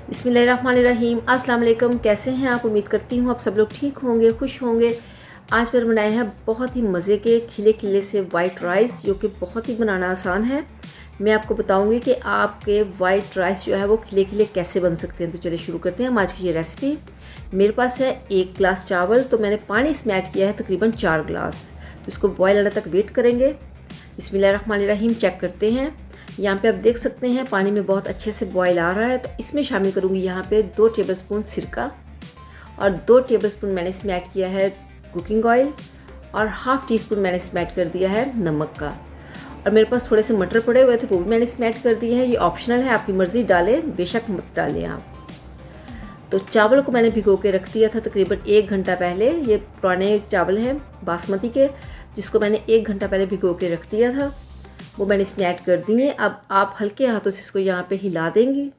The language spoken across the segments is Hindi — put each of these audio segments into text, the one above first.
बिस्मिल्लाहिर्रहमानिर्रहीम। अस्सलाम वालेकुम। कैसे हैं आप? उम्मीद करती हूँ आप सब लोग ठीक होंगे, खुश होंगे। आज मैंने बनाए हैं बहुत ही मज़े के खिले खिले से वाइट राइस, जो कि बहुत ही बनाना आसान है। मैं आपको बताऊंगी कि आपके वाइट राइस जो है वो खिले खिले कैसे बन सकते हैं। तो चलिए शुरू करते हैं हम आज की ये रेसिपी। मेरे पास है 1 गिलास चावल, तो मैंने पानी इसमें ऐड किया है तकरीबन 4 गिलास। तो इसको बॉयल आने तक वेट करेंगे। बिस्मिल्लाहिर्रहमानिर्रहीम। चेक करते हैं। यहाँ पे आप देख सकते हैं पानी में बहुत अच्छे से बॉयल आ रहा है। तो इसमें शामिल करूँगी यहाँ पे 2 टेबलस्पून सिरका और 2 टेबलस्पून मैंने इसमें ऐड किया है कुकिंग ऑयल और हाफ़ टी स्पून मैंने इसमें ऐड कर दिया है नमक का। और मेरे पास थोड़े से मटर पड़े हुए थे, वो भी मैंने इसमें ऐड कर दिए हैं। ये ऑप्शनल है, आपकी मर्ज़ी डालें, बेशक मत डालें आप। तो चावल को मैंने भिगो के रख दिया था तकरीबन 1 घंटा पहले। ये पुराने चावल हैं बासमती के, जिसको मैंने 1 घंटा पहले भिगो के रख दिया था, वो मैंने इसमें ऐड कर दिए। अब आप हल्के हाथों से इसको यहाँ पे हिला देंगे।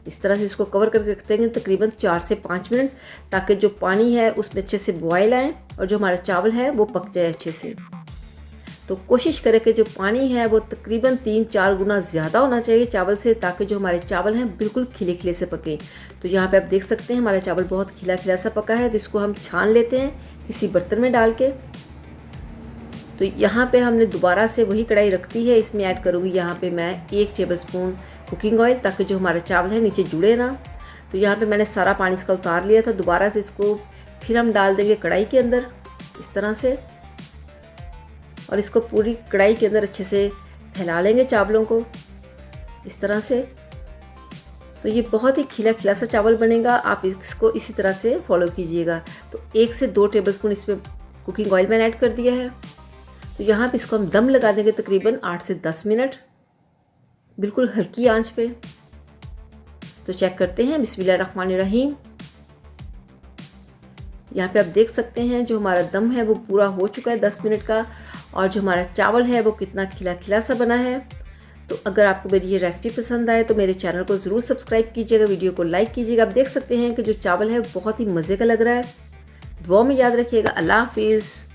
इस तरह से इसको कवर करके रख देंगे तकरीबन 4 से 5 मिनट, ताकि जो पानी है उसमें अच्छे से बॉयल आए और जो हमारा चावल है वो पक जाए अच्छे से। तो कोशिश करें कि जो पानी है वो तकरीबन 3-4 गुना ज़्यादा होना चाहिए चावल से, ताकि जो हमारे चावल हैं बिल्कुल खिले खिले से पकें। तो यहाँ पे आप देख सकते हैं हमारा चावल बहुत खिला खिला सा पका है। तो इसको हम छान लेते हैं किसी बर्तन में डाल के। तो यहाँ पे हमने दोबारा से वही कढ़ाई रख दी है। इसमें ऐड करूँगी यहाँ पे मैं 1 टेबलस्पून कुकिंग ऑयल, ताकि जो हमारा चावल है नीचे जुड़े ना। तो यहाँ पे मैंने सारा पानी इसका उतार लिया था। दोबारा से इसको फिर हम डाल देंगे कढ़ाई के अंदर इस तरह से, और इसको पूरी कढ़ाई के अंदर अच्छे से फैला लेंगे चावलों को इस तरह से। तो ये बहुत ही खिला खिला सा चावल बनेगा। आप इसको इसी तरह से फॉलो कीजिएगा। तो 1 से 2 टेबलस्पून इसमें कुकिंग ऑयल मैंने ऐड कर दिया है। तो यहाँ पे इसको हम दम लगा देंगे तकरीबन 8 से 10 मिनट, बिल्कुल हल्की आंच पे। तो चेक करते हैं। बिस्मिल्लाहिर्रहमानिर्रहीम। यहाँ पे आप देख सकते हैं जो हमारा दम है वो पूरा हो चुका है 10 मिनट का, और जो हमारा चावल है वो कितना खिला खिला सा बना है। तो अगर आपको मेरी ये रेसिपी पसंद आए तो मेरे चैनल को ज़रूर सब्सक्राइब कीजिएगा, वीडियो को लाइक कीजिएगा। आप देख सकते हैं कि जो चावल है बहुत ही मज़े का लग रहा है। दुआ में याद रखिएगा। अल्लाह हाफिज़।